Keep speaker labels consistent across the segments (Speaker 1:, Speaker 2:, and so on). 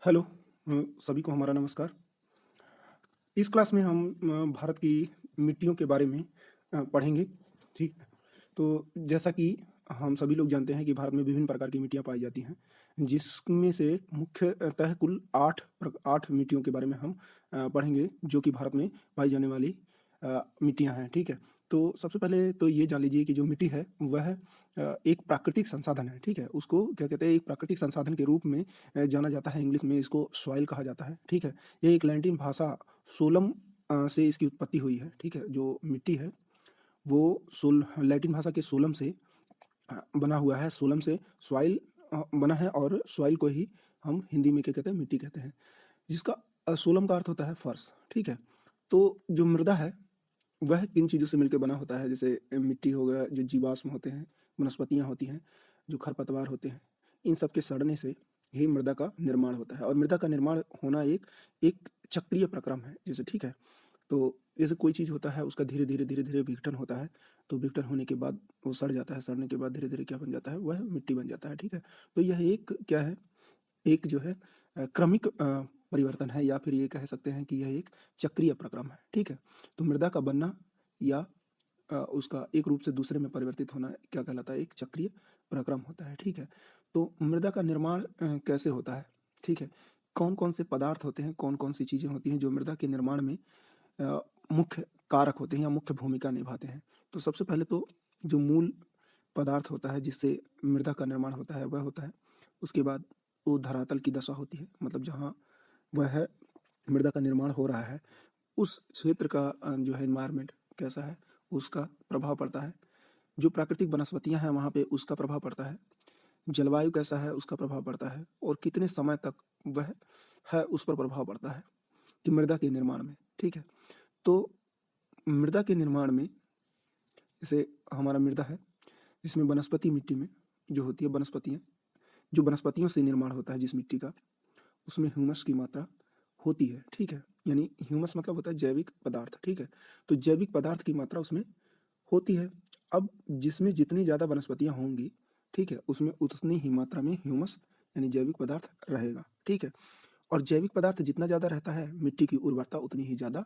Speaker 1: Hello. सभी को हमारा नमस्कार। इस क्लास में हम भारत की मिट्टियों के बारे में पढ़ेंगे। ठीक है। तो जैसा कि हम सभी लोग जानते हैं कि भारत में विभिन्न प्रकार की मिट्टियाँ पाई जाती हैं, जिसमें से मुख्यतः कुल 8 मिट्टियों के बारे में हम पढ़ेंगे, जो कि भारत में पाई जाने वाली मिट्टियाँ हैं। ठीक है। तो सबसे पहले तो ये जान लीजिए कि जो मिट्टी है वह एक प्राकृतिक संसाधन है। ठीक है। उसको क्या कहते हैं, एक प्राकृतिक संसाधन के रूप में जाना जाता है। इंग्लिश में इसको सॉइल कहा जाता है। ठीक है। ये एक लैटिन भाषा सोलम से इसकी उत्पत्ति हुई है। ठीक है। जो मिट्टी है वो सोल लैटिन भाषा के सोलम से बना हुआ है। सोलम से सॉइल बना है, और सॉइल को ही हम हिंदी में क्या कहते हैं, मिट्टी कहते हैं, जिसका सोलम का अर्थ होता है फर्श। ठीक है। तो जो मृदा है वह किन चीज़ों से मिलकर बना होता है, जैसे मिट्टी हो गया, जो जीवाश्म होते हैं, वनस्पतियाँ होती हैं, जो खरपतवार होते हैं, इन सब के सड़ने से ही मृदा का निर्माण होता है। और मृदा का निर्माण होना एक एक चक्रीय प्रक्रम है। जैसे ठीक है, तो जैसे कोई चीज़ होता है, उसका धीरे धीरे धीरे धीरे विघटन होता है। तो विघटन होने के बाद वो सड़ जाता है, सड़ने के बाद धीरे धीरे क्या बन जाता है, वह मिट्टी बन जाता है। ठीक है। तो यह एक क्या है, एक जो है क्रमिक परिवर्तन है, या फिर ये कह सकते हैं कि यह एक चक्रीय प्रक्रम है। ठीक है। तो मृदा का बनना या उसका एक रूप से दूसरे में परिवर्तित होना क्या कहलाता है, एक चक्रीय प्रक्रम होता है। ठीक है। तो मृदा का निर्माण कैसे होता है, ठीक है, कौन कौन से पदार्थ होते हैं, कौन कौन सी चीज़ें होती हैं जो मृदा के निर्माण में मुख्य कारक होते हैं या मुख्य भूमिका निभाते हैं। तो सबसे पहले तो जो मूल पदार्थ होता है जिससे मृदा का निर्माण होता है वह होता है, उसके बाद वो धरातल की दशा होती है, मतलब जहाँ वह मृदा का निर्माण हो रहा है उस क्षेत्र का जो है एनवायरनमेंट कैसा है, उसका प्रभाव पड़ता है। जो प्राकृतिक वनस्पतियाँ हैं वहाँ पे उसका प्रभाव पड़ता है। जलवायु कैसा है उसका प्रभाव पड़ता है, और कितने समय तक वह है उस पर प्रभाव पड़ता है कि मृदा के निर्माण में। ठीक है। तो मृदा के निर्माण में जैसे हमारा मृदा है, जिसमें वनस्पति मिट्टी में जो होती है वनस्पतियाँ, जो वनस्पतियों से निर्माण होता है जिस मिट्टी का, उसमें ह्यूमस की मात्रा होती है। ठीक है। यानी ह्यूमस मतलब होता है जैविक पदार्थ। ठीक है। तो जैविक पदार्थ की मात्रा उसमें होती है। अब जिसमें जितनी ज़्यादा वनस्पतियाँ होंगी, ठीक है, उसमें उतनी ही मात्रा में ह्यूमस यानी जैविक पदार्थ रहेगा। ठीक है। और जैविक पदार्थ जितना ज़्यादा रहता है, मिट्टी की उर्वरता उतनी ही ज़्यादा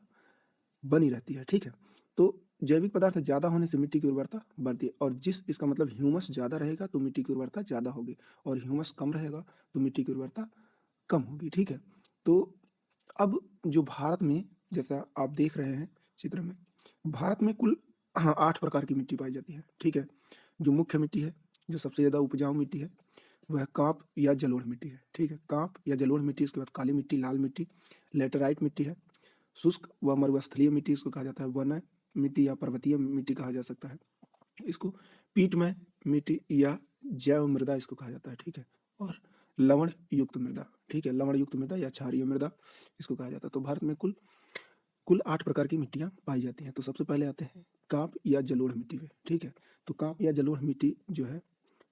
Speaker 1: बनी रहती है। ठीक है। तो जैविक पदार्थ ज़्यादा होने से मिट्टी की उर्वरता बढ़ती है, और जिस इसका मतलब ह्यूमस ज़्यादा रहेगा तो मिट्टी की उर्वरता ज़्यादा होगी, और ह्यूमस कम रहेगा तो मिट्टी की उर्वरता कम होगी। ठीक है। तो अब जो भारत में, जैसा आप देख रहे हैं चित्र में, भारत में कुल 8 प्रकार की मिट्टी पाई जाती है। ठीक है। जो मुख्य मिट्टी है, जो सबसे ज़्यादा उपजाऊ मिट्टी है, वह काँप या जलोढ़ मिट्टी है। ठीक है। काँप या जलोढ़ मिट्टी, उसके बाद काली मिट्टी, लाल मिट्टी, लेटेराइट मिट्टी है, शुष्क व मरुस्थलीय मिट्टी इसको कहा जाता है, वन मिट्टी या पर्वतीय मिट्टी कहा जा सकता है इसको, पीटमय मिट्टी या जैव मृदा इसको कहा जाता है। ठीक है। और लवण युक्त मृदा। ठीक है। लवण युक्त मृदा या क्षारीय मृदा इसको कहा जाता है। तो भारत में कुल कुल 8 प्रकार की मिट्टियाँ पाई जाती हैं। तो सबसे पहले आते हैं काँप या जलोढ़ मिट्टी में। ठीक है। तो काँप या जलोढ़ मिट्टी जो है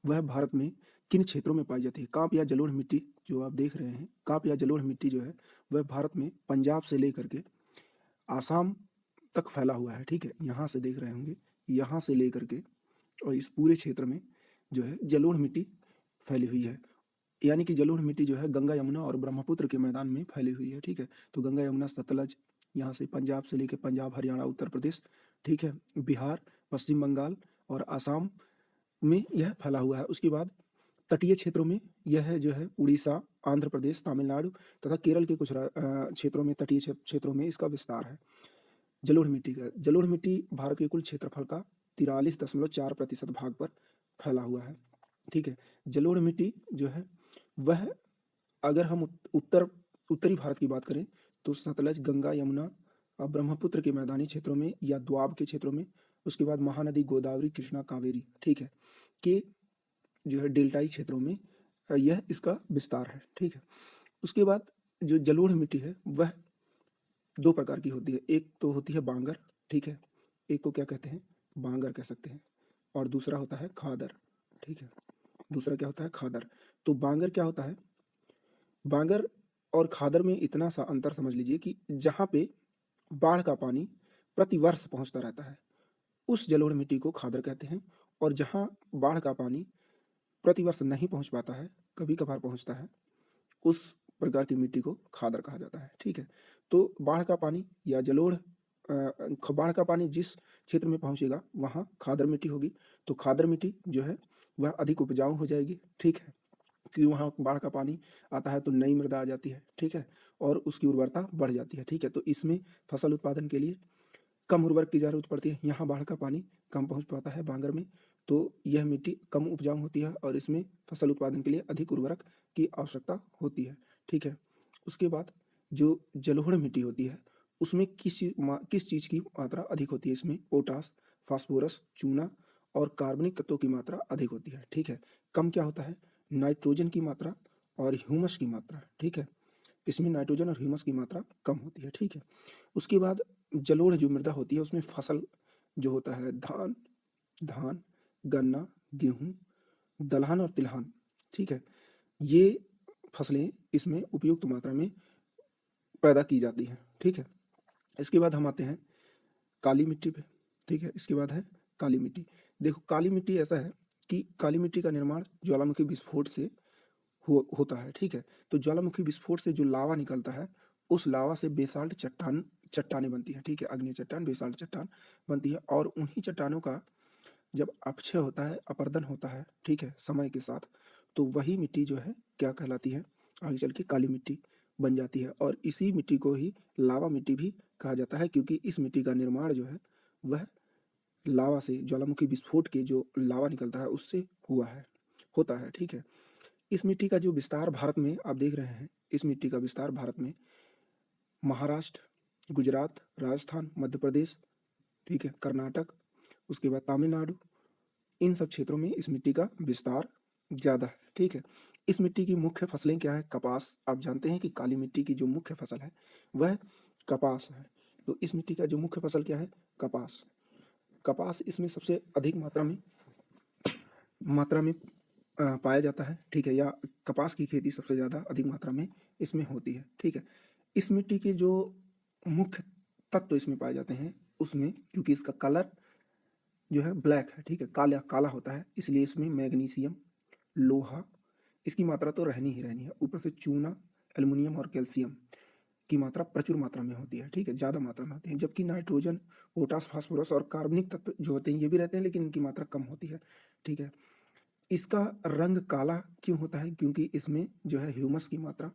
Speaker 1: वह भारत में किन क्षेत्रों में पाई जाती है। काँप या जलोढ़ मिट्टी जो आप देख रहे हैं, काँप या जलोढ़ मिट्टी जो है वह भारत में पंजाब से लेकर के आसाम तक फैला हुआ है। ठीक है। यहाँ से देख रहे होंगे, यहाँ से लेकर के और इस पूरे क्षेत्र में जो है जलोढ़ मिट्टी फैली हुई है। यानी कि जलोढ़ मिट्टी जो है गंगा यमुना और ब्रह्मपुत्र के मैदान में फैली हुई है। ठीक है। तो गंगा यमुना सतलज, यहाँ से पंजाब से लेकर पंजाब, हरियाणा, उत्तर प्रदेश, ठीक है, बिहार, पश्चिम बंगाल और आसाम में यह फैला हुआ है। उसके बाद तटीय क्षेत्रों में यह जो है उड़ीसा, आंध्र प्रदेश, तमिलनाडु तथा केरल के कुछ क्षेत्रों में, तटीय क्षेत्रों में इसका विस्तार है। जलोढ़ मिट्टी का, जलोढ़ मिट्टी भारत के कुल क्षेत्रफल का 43.4% भाग पर फैला हुआ है। ठीक है। जलोढ़ मिट्टी जो है वह, अगर हम उत्तरी भारत की बात करें तो सतलज, गंगा, यमुना और ब्रह्मपुत्र के मैदानी क्षेत्रों में या द्वाब के क्षेत्रों में, उसके बाद महानदी गोदावरी, कृष्णा, कावेरी, ठीक है, के जो है डेल्टाई क्षेत्रों में यह इसका विस्तार है। ठीक है। उसके बाद जो जलोढ़ मिट्टी है वह 2 प्रकार की होती है। एक तो होती है बांगर। ठीक है। एक को क्या कहते हैं, बांगर कह सकते हैं, और दूसरा होता है खादर। ठीक है। दूसरा क्या होता है, खादर। तो बांगर क्या होता है, बांगर और खादर में इतना सा अंतर समझ लीजिए कि जहाँ पे बाढ़ का पानी प्रतिवर्ष पहुँचता रहता है उस जलोढ़ मिट्टी को खादर कहते हैं, और जहाँ बाढ़ का पानी प्रतिवर्ष नहीं पहुँच पाता है, कभी कभार पहुँचता है, उस प्रकार की मिट्टी को खादर कहा जाता है। ठीक है, तो बाढ़ का पानी या जलोढ़ बाढ़ का पानी जिस क्षेत्र में पहुंचेगा वहाँ खादर मिट्टी होगी, तो खादर मिट्टी जो है वह अधिक उपजाऊ हो जाएगी। ठीक है, क्योंकि वहाँ बाढ़ का पानी आता है तो नई मृदा आ जाती है। ठीक है, और उसकी उर्वरता बढ़ जाती है। ठीक है, तो इसमें फसल उत्पादन के लिए कम उर्वरक की जरूरत पड़ती है। यहाँ बाढ़ का पानी कम पहुँच पाता है बांगर में, तो यह मिट्टी कम उपजाऊ होती है और इसमें फसल उत्पादन के लिए अधिक उर्वरक की आवश्यकता होती है। ठीक है, उसके बाद जो जलोढ़ मिट्टी होती है उसमें किस चीज़ की मात्रा अधिक होती है? इसमें पोटास, फास्फोरस, चूना और कार्बनिक तत्वों की मात्रा अधिक होती है। ठीक है, कम क्या होता है? नाइट्रोजन की मात्रा और ह्यूमस की मात्रा। ठीक है, इसमें नाइट्रोजन और ह्यूमस की मात्रा कम होती है। ठीक है, उसके बाद जलोढ़ जो मृदा होती है उसमें फसल जो होता है धान धान गन्ना, गेहूं, दलहन और तिलहन। ठीक है, ये फसलें इसमें उपयुक्त मात्रा में पैदा की जाती हैं। ठीक है, इसके बाद हम आते हैं काली मिट्टी पे। ठीक है, इसके बाद है काली मिट्टी। देखो काली मिट्टी ऐसा है कि काली मिट्टी का निर्माण ज्वालामुखी विस्फोट से होता है। ठीक है, तो ज्वालामुखी विस्फोट से जो लावा निकलता है उस लावा से बेसाल्ट चट्टानें बनती हैं। ठीक है, अग्नि चट्टान, बेसाल्ट चट्टान बनती है और उन्हीं चट्टानों का जब अपक्षय होता है, अपरदन होता है, ठीक है, समय के साथ, तो वही मिट्टी जो है क्या कहलाती है? आगे चल के काली मिट्टी बन जाती है और इसी मिट्टी को ही लावा मिट्टी भी कहा जाता है, क्योंकि इस मिट्टी का निर्माण जो है वह लावा से, ज्वालामुखी विस्फोट के जो लावा निकलता है उससे होता है। ठीक है, इस मिट्टी का जो विस्तार भारत में आप देख रहे हैं, इस मिट्टी का विस्तार भारत में महाराष्ट्र, गुजरात, राजस्थान, मध्य प्रदेश, ठीक है, कर्नाटक, उसके बाद तमिलनाडु, इन सब क्षेत्रों में इस मिट्टी का विस्तार ज़्यादा है। ठीक है, इस मिट्टी की मुख्य फसलें क्या है? कपास। आप जानते हैं कि काली मिट्टी की जो मुख्य फसल है वह कपास है। तो इस मिट्टी का जो मुख्य फसल क्या है? कपास। कपास इसमें सबसे अधिक मात्रा में पाया जाता है। ठीक है, या कपास की खेती सबसे ज़्यादा अधिक मात्रा में इसमें होती है। ठीक है, इस मिट्टी के जो मुख्य तत्व इसमें पाए जाते हैं उसमें, क्योंकि इसका कलर जो है ब्लैक है, ठीक है, काला काला होता है, इसलिए इसमें मैग्नीशियम, लोहा, इसकी मात्रा तो रहनी ही रहनी है, ऊपर से चूना, एल्युमिनियम और कैल्शियम की मात्रा प्रचुर मात्रा में होती है। ठीक है, ज़्यादा मात्रा में होती है, जबकि नाइट्रोजन, पोटास, फास्फोरस और कार्बनिक तत्व जो होते हैं ये भी रहते हैं लेकिन इनकी मात्रा कम होती है। ठीक है, इसका रंग काला क्यों होता है? क्योंकि इसमें जो है ह्यूमस की मात्रा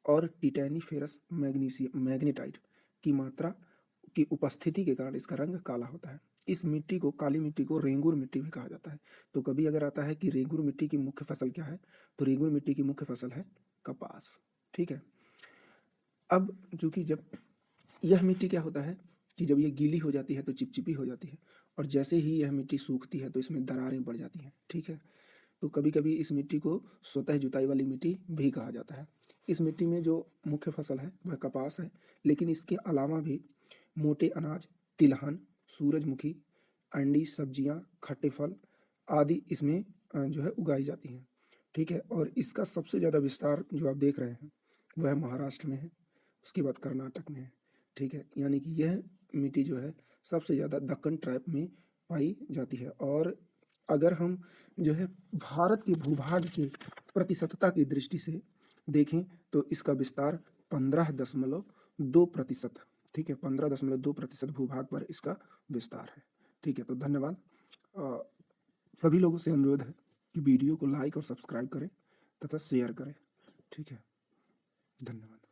Speaker 1: और टिटैनिफेरस मैग्नेटाइट की मात्रा की उपस्थिति के कारण इसका रंग काला होता है। इस मिट्टी को, काली मिट्टी को रेंगुर मिट्टी भी कहा जाता है। तो कभी अगर आता है कि रेंगुर मिट्टी की मुख्य फसल क्या है, तो रेंगुर मिट्टी की मुख्य फसल है कपास। ठीक है, अब चूंकि जब यह मिट्टी क्या होता है कि जब ये गीली हो जाती है तो चिपचिपी हो जाती है और जैसे ही यह मिट्टी सूखती है तो इसमें दरारें पड़ जाती हैं। ठीक है, तो कभी कभी इस मिट्टी को स्वतः जुताई वाली मिट्टी भी कहा जाता है। इस मिट्टी में जो मुख्य फसल है वह कपास है, लेकिन इसके अलावा भी मोटे अनाज, तिलहन, सूरजमुखी, अंडी, सब्जियां, खट्टे फल आदि इसमें जो है उगाई जाती हैं। ठीक है, और इसका सबसे ज़्यादा विस्तार जो आप देख रहे हैं वह महाराष्ट्र में है, उसके बाद कर्नाटक में है। ठीक है, यानी कि यह मिट्टी जो है सबसे ज़्यादा दक्कन ट्राइब में पाई जाती है। और अगर हम जो है भारत के भूभाग के प्रतिशतता की दृष्टि से देखें तो इसका विस्तार 15.2%। ठीक है, 15.2% भूभाग पर इसका विस्तार है। ठीक है, तो धन्यवाद। सभी लोगों से अनुरोध है कि वीडियो को लाइक और सब्सक्राइब करें तथा शेयर करें। ठीक है, धन्यवाद।